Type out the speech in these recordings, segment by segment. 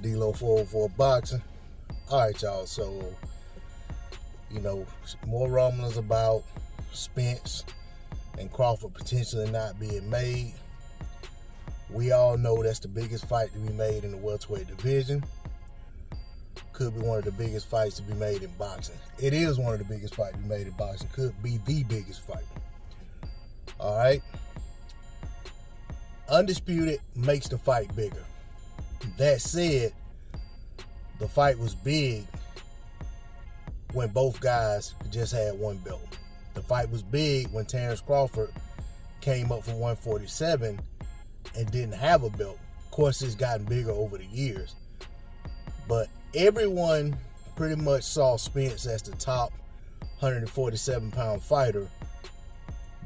D-Lo 404 Boxing. Alright, y'all, so, more rumblings about Spence and Crawford potentially not being made. We all know that's the biggest fight to be made in the welterweight division. Could be one of the biggest fights to be made in boxing. It is one of the biggest fights to be made in boxing. Could be the biggest fight. Alright. Undisputed makes the fight bigger. That said, the fight was big when both guys just had one belt. The fight was big when Terence Crawford came up from 147 and didn't have a belt. Of course, it's gotten bigger over the years. But everyone pretty much saw Spence as the top 147-pound fighter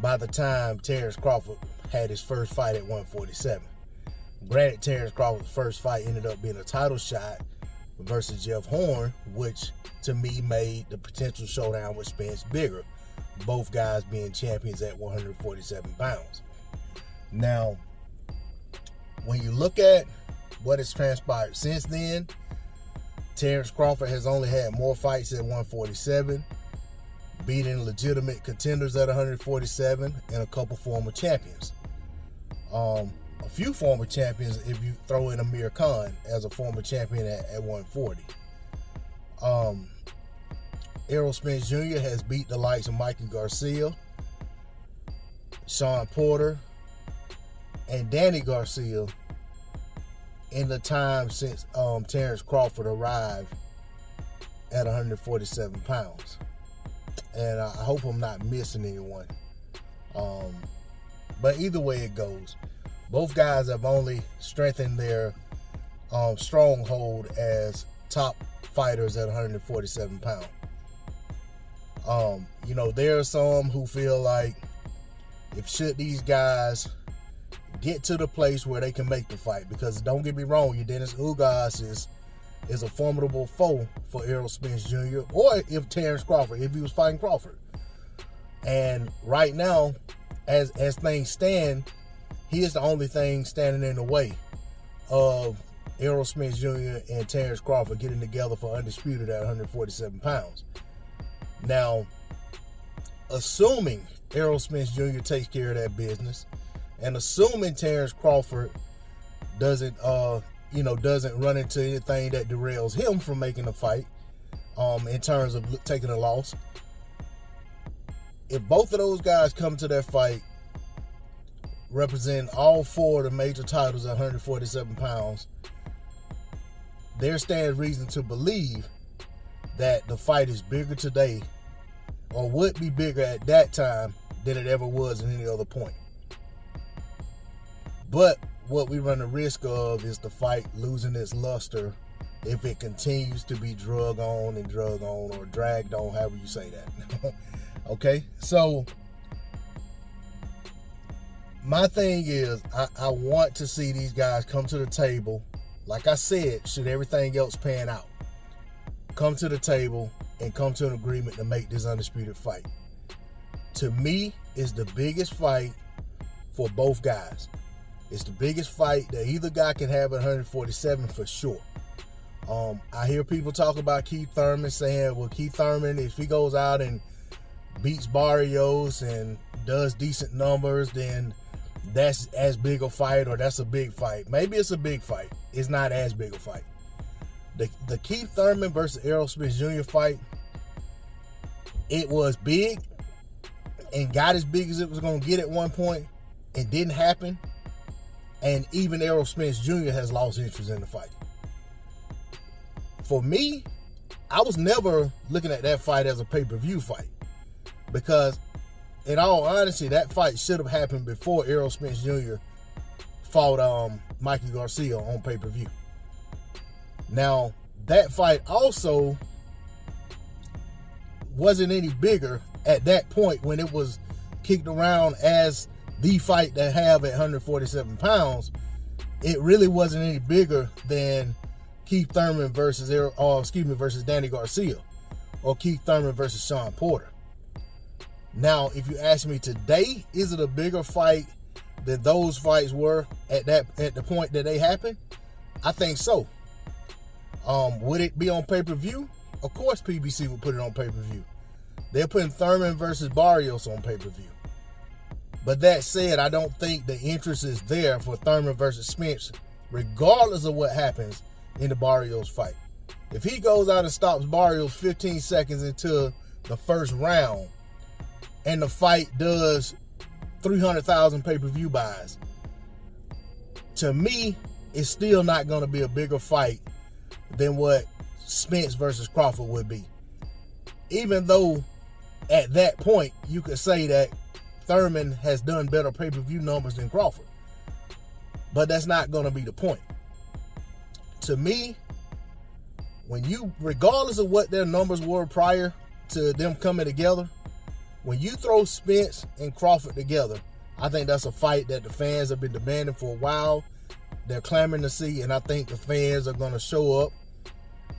by the time Terence Crawford had his first fight at 147. Granted, Terence Crawford's first fight ended up being a title shot versus Jeff Horn, which to me made the potential showdown with Spence bigger. Both guys being champions at 147 pounds. Now, when you look at what has transpired since then, Terence Crawford has only had more fights at 147, beating legitimate contenders at 147 and a couple former champions. A few former champions if you throw in Amir Khan as a former champion at 140. Errol Spence Jr. has beat the likes of Mikey Garcia, Shawn Porter, and Danny Garcia in the time since Terence Crawford arrived at 147 pounds. And I hope I'm not missing anyone. But either way it goes, both guys have only strengthened their stronghold as top fighters at 147 pounds. There are some who feel like should these guys get to the place where they can make the fight, because don't get me wrong, your Dennis Ugas is a formidable foe for Errol Spence Jr. or if Terence Crawford, if he was fighting Crawford. And right now, as things stand, he is the only thing standing in the way of Errol Spence Jr. and Terence Crawford getting together for undisputed at 147 pounds. Now, assuming Errol Spence Jr. takes care of that business, and assuming Terence Crawford doesn't run into anything that derails him from making a fight, in terms of taking a loss, if both of those guys come to that fight representing all four of the major titles at 147 pounds, there stands reason to believe that the fight is bigger today, or would be bigger at that time, than it ever was at any other point. But what we run the risk of is the fight losing its luster if it continues to be drug on or dragged on, however you say that. Okay, so my thing is, I want to see these guys come to the table. Like I said, should everything else pan out, come to the table and come to an agreement to make this undisputed fight. To me, it's the biggest fight for both guys. It's the biggest fight that either guy can have at 147 for sure. I hear people talk about Keith Thurman, saying, well, Keith Thurman, if he goes out and beats Barrios and does decent numbers, then that's as big a fight, or that's a big fight. Maybe it's a big fight. It's not as big a fight. The Keith Thurman versus Errol Spence Jr. fight, it was big and got as big as it was going to get at one point. It didn't happen. And even Errol Spence Jr. has lost interest in the fight. For me, I was never looking at that fight as a pay-per-view fight, because in all honesty, that fight should have happened before Errol Spence Jr. fought Mikey Garcia on pay-per-view. Now, that fight also wasn't any bigger at that point when it was kicked around as the fight to have at 147 pounds. It really wasn't any bigger than Keith Thurman versus versus Danny Garcia, or Keith Thurman versus Shawn Porter. Now, if you ask me today, is it a bigger fight than those fights were at the point that they happened? I think so. Would it be on pay-per-view? Of course PBC would put it on pay-per-view. They're putting Thurman versus Barrios on pay-per-view. But that said, I don't think the interest is there for Thurman versus Spence, regardless of what happens in the Barrios fight. If he goes out and stops Barrios 15 seconds into the first round, and the fight does 300,000 pay-per-view buys, to me, it's still not going to be a bigger fight than what Spence versus Crawford would be. Even though at that point, you could say that Thurman has done better pay-per-view numbers than Crawford. But that's not going to be the point. To me, regardless of what their numbers were prior to them coming together, when you throw Spence and Crawford together, I think that's a fight that the fans have been demanding for a while. They're clamoring to see, and I think the fans are going to show up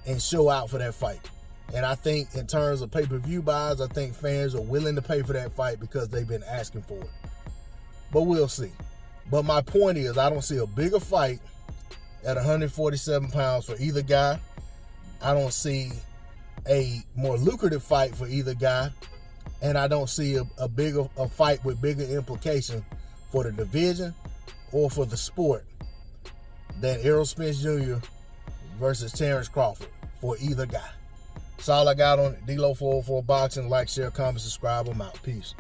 and show out for that fight. And I think in terms of pay-per-view buys, I think fans are willing to pay for that fight because they've been asking for it. But we'll see. But my point is, I don't see a bigger fight at 147 pounds for either guy. I don't see a more lucrative fight for either guy. And I don't see a fight with bigger implications for the division or for the sport than Errol Spence Jr. versus Terence Crawford for either guy. That's all I got on it. D-Lo 404 Boxing. Like, share, comment, subscribe. I'm out. Peace.